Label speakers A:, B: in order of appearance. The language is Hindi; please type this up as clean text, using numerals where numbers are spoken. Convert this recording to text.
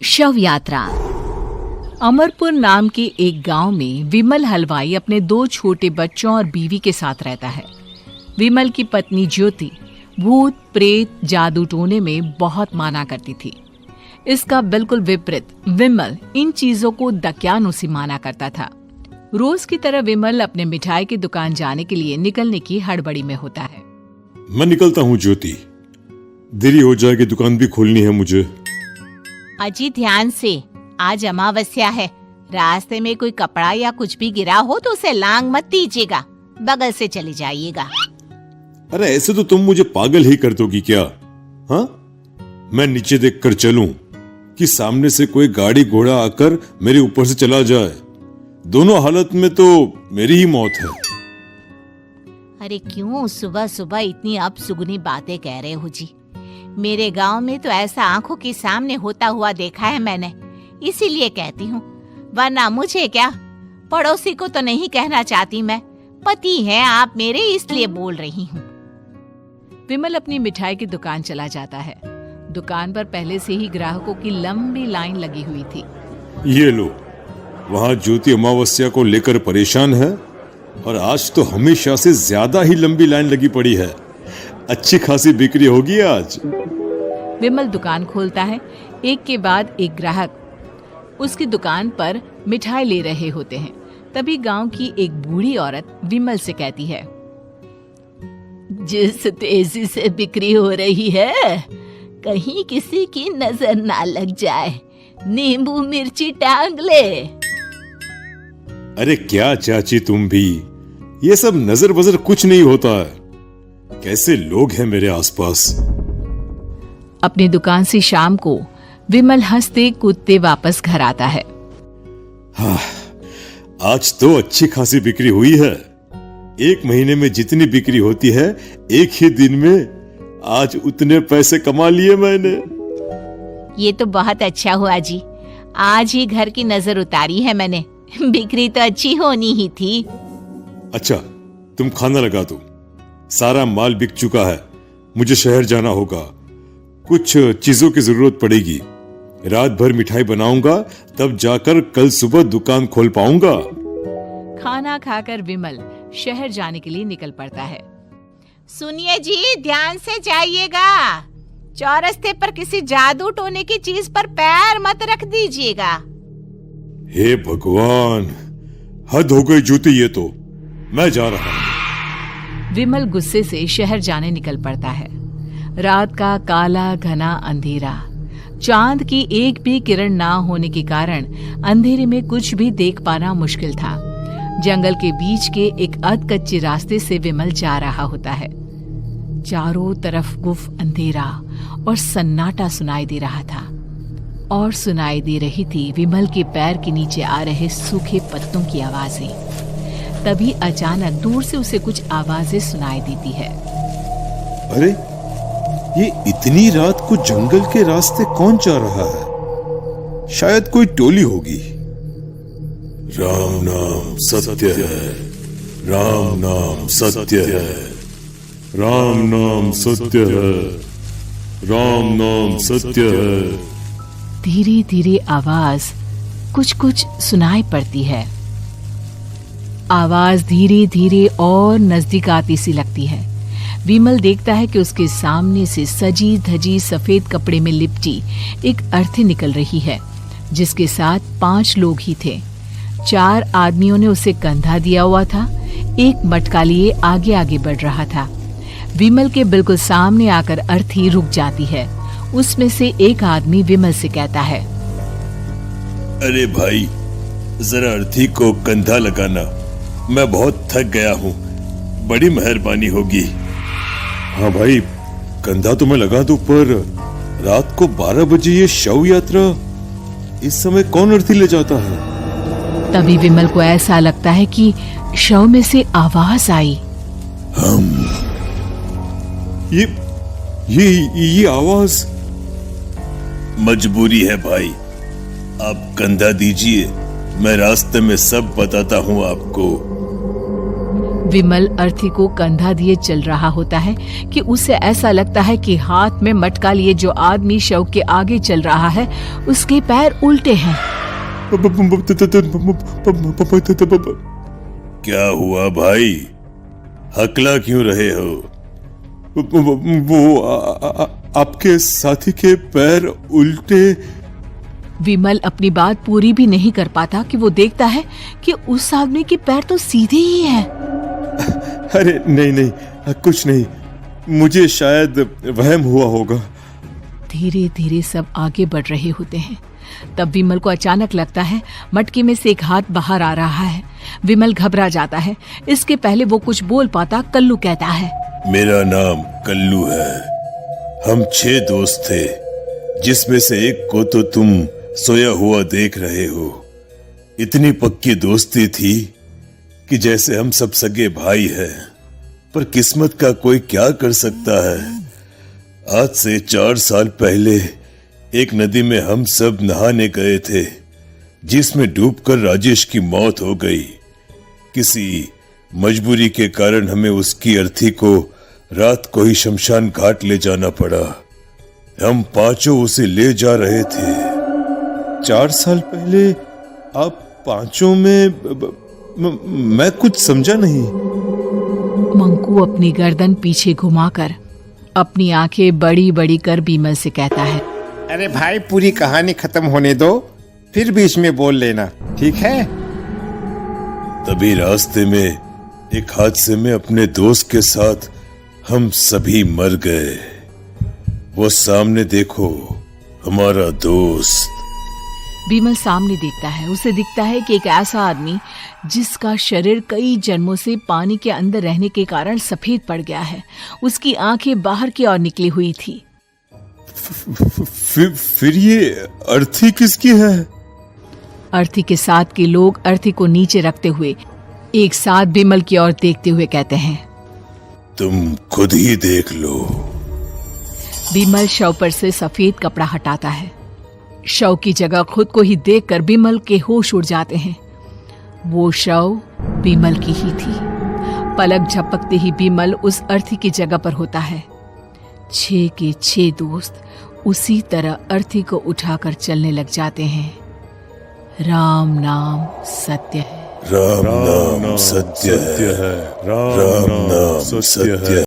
A: शव यात्रा। अमरपुर नाम के एक गांव में विमल हलवाई अपने 2 छोटे बच्चों और बीवी के साथ रहता है। विमल की पत्नी ज्योति भूत प्रेत जादू टोने में बहुत माना करती थी। इसका बिल्कुल विपरीत विमल इन चीजों को दक्यानुसी माना करता था। रोज की तरह विमल अपने मिठाई की दुकान जाने के लिए निकलने की हड़बड़ी में होता है।
B: मैं निकलता हूँ ज्योति, देरी हो जाएगी, दुकान भी खोलनी है मुझे।
C: अजी ध्यान से, आज अमावस्या है। रास्ते में कोई कपड़ा या कुछ भी गिरा हो तो उसे लांग मत दीजिएगा, बगल से चले जाइएगा।
B: अरे ऐसे तो तुम मुझे पागल ही कर दोगी क्या? हाँ, मैं नीचे देखकर चलूं कि सामने से कोई गाड़ी घोड़ा आकर मेरे ऊपर से चला जाए? दोनों हालत में तो मेरी ही मौत है।
C: अरे क्यों सुबह सुबह इतनी अपसुगनी बातें कह रहे हो जी? मेरे गांव में तो ऐसा आंखों के सामने होता हुआ देखा है मैंने, इसीलिए कहती हूँ, वरना मुझे क्या, पड़ोसी को तो नहीं कहना चाहती मैं। पति है आप मेरे, इसलिए बोल रही हूँ।
A: विमल अपनी मिठाई की दुकान चला जाता है। दुकान पर पहले से ही ग्राहकों की लंबी लाइन लगी हुई थी।
B: ये लो, वहाँ ज्योति अमावस्या को लेकर परेशान है और आज तो हमेशा से ज्यादा ही लंबी लाइन लगी पड़ी है। अच्छी खासी बिक्री होगी आज।
A: विमल दुकान खोलता है। एक के बाद एक ग्राहक उसकी दुकान पर मिठाई ले रहे होते हैं। तभी गांव की एक बूढ़ी औरत विमल से कहती है,
C: जिस तेजी से बिक्री हो रही है, कहीं किसी की नजर ना लग जाए, नींबू मिर्ची टांग ले।
B: अरे क्या चाची तुम भी, ये सब नजर बजर कुछ नहीं होता है। कैसे लोग हैं मेरे आसपास।
A: अपनी दुकान से शाम को विमल हंसते कूदते वापस घर आता है।
B: हाँ, आज तो अच्छी खासी बिक्री हुई है। एक महीने में जितनी बिक्री होती है, एक ही दिन में आज उतने पैसे कमा लिए मैंने।
C: ये तो बहुत अच्छा हुआ जी, आज ही घर की नजर उतारी है मैंने। बिक्री तो अच्छी होनी ही थी।
B: अच्छा, तुम खाना लगा दो, सारा माल बिक चुका है। मुझे शहर जाना होगा, कुछ चीजों की जरूरत पड़ेगी। रात भर मिठाई बनाऊंगा, तब जाकर कल सुबह दुकान खोल पाऊंगा।
A: खाना खाकर विमल शहर जाने के लिए निकल पड़ता है।
C: सुनिए जी, ध्यान से जाइएगा। चौरस्ते पर किसी जादू टोने की चीज पर पैर मत रख दीजिएगा।
B: हे भगवान, हद हो गई ज्योति, ये तो मैं जा रहा हूं।
A: विमल गुस्से से शहर जाने निकल पड़ता है। रात का काला घना अंधेरा, चांद की एक भी किरण ना होने के कारण अंधेरे में कुछ भी देख पाना मुश्किल था। जंगल के बीच के एक अधकच्चे रास्ते से विमल जा रहा होता है। चारों तरफ गुफ अंधेरा और सन्नाटा सुनाई दे रहा था, और सुनाई दे रही थी विमल के पैर के नीचे आ रहे सूखे पत्तों की आवाजें। तभी अचानक दूर से उसे कुछ आवाजें सुनाई देती है।
B: अरे, ये इतनी रात को जंगल के रास्ते कौन जा रहा है? शायद कोई टोली होगी। राम नाम सत्य है, राम नाम सत्य है, राम नाम सत्य है, राम नाम सत्य है।
A: धीरे धीरे आवाज कुछ कुछ सुनाई पड़ती है। आवाज धीरे धीरे और नजदीक आती सी लगती है। विमल देखता है कि उसके सामने से सजी धजी सफेद कपड़े में लिपटी एक अर्थी निकल रही है, जिसके साथ 5 लोग ही थे। 4 आदमियों ने उसे कंधा दिया हुआ था। एक मटका लिए आगे आगे बढ़ रहा था। विमल के बिल्कुल सामने आकर अर्थी रुक जाती है। उसमें से एक आदमी विमल से कहता है,
B: अरे भाई, जरा अर्थी को कंधा लगाना, मैं बहुत थक गया हूँ, बड़ी मेहरबानी होगी। हाँ भाई, कंधा तो मैं लगा दूं, पर रात को 12 बजे ये शव यात्रा, इस समय कौन अर्थी ले जाता है?
A: तभी विमल को ऐसा लगता है कि शव में से आवाज आई,
B: ये आवाज। मजबूरी है भाई, आप कंधा दीजिए, मैं रास्ते में सब बताता हूँ आपको।
A: विमल अर्थी को कंधा दिए चल रहा होता है कि उसे ऐसा लगता है कि हाथ में मटका लिए जो आदमी शव के आगे चल रहा है उसके पैर उल्टे हैं।
B: क्या हुआ भाई, हकला क्यों रहे हो? वो आपके साथी के पैर उल्टे।
A: विमल अपनी बात पूरी भी नहीं कर पाता कि वो देखता है कि उस आदमी के पैर तो सीधे ही हैं।
B: अरे नहीं, कुछ नहीं, मुझे शायद वहम हुआ होगा।
A: धीरे धीरे सब आगे बढ़ रहे होते हैं। तब विमल को अचानक लगता है मटके में से एक हाथ बाहर आ रहा है। विमल घबरा जाता है। इसके पहले वो कुछ बोल पाता, कल्लू कहता है,
B: मेरा नाम कल्लू है। हम 6 दोस्त थे, जिसमें से एक को तो तुम सोया हुआ देख रहे हो। इतनी पक्की दोस्ती थी कि जैसे हम सब सगे भाई हैं। पर किस्मत का कोई क्या कर सकता है। आज से 4 साल पहले एक नदी में हम सब नहाने गए थे, जिसमें डूबकर राजेश की मौत हो गई। किसी मजबूरी के कारण हमें उसकी अर्थी को रात को ही शमशान घाट ले जाना पड़ा। हम 5 उसे ले जा रहे थे। 4 साल पहले आप 5 में मैं कुछ समझा नहीं।
A: मंकू अपनी गर्दन पीछे घुमाकर अपनी आंखें बड़ी बड़ी कर विमल से कहता है,
D: अरे भाई, पूरी कहानी खत्म होने दो, फिर बीच में बोल लेना, ठीक है?
B: तभी रास्ते में एक हादसे में अपने दोस्त के साथ हम सभी मर गए। वो सामने देखो, हमारा दोस्त।
A: विमल सामने देखता है। उसे दिखता है कि एक ऐसा आदमी जिसका शरीर कई जन्मों से पानी के अंदर रहने के कारण सफेद पड़ गया है। उसकी आंखें बाहर की ओर निकली हुई थी।
B: फिर ये अर्थी किसकी है?
A: अर्थी के साथ के लोग अर्थी को नीचे रखते हुए एक साथ विमल की ओर देखते हुए कहते हैं,
B: तुम खुद ही देख लो।
A: विमल शव पर से सफेद कपड़ा हटाता है। शव की जगह खुद को ही देखकर विमल के होश उड़ जाते हैं। वो शव विमल की ही थी। पलक झपकते ही विमल उस अर्थी की जगह पर होता है। 6 के 6 दोस्त उसी तरह अर्थी को उठाकर चलने लग जाते हैं। राम नाम सत्य है।
B: राम नाम सत्य है। राम नाम सत्य है।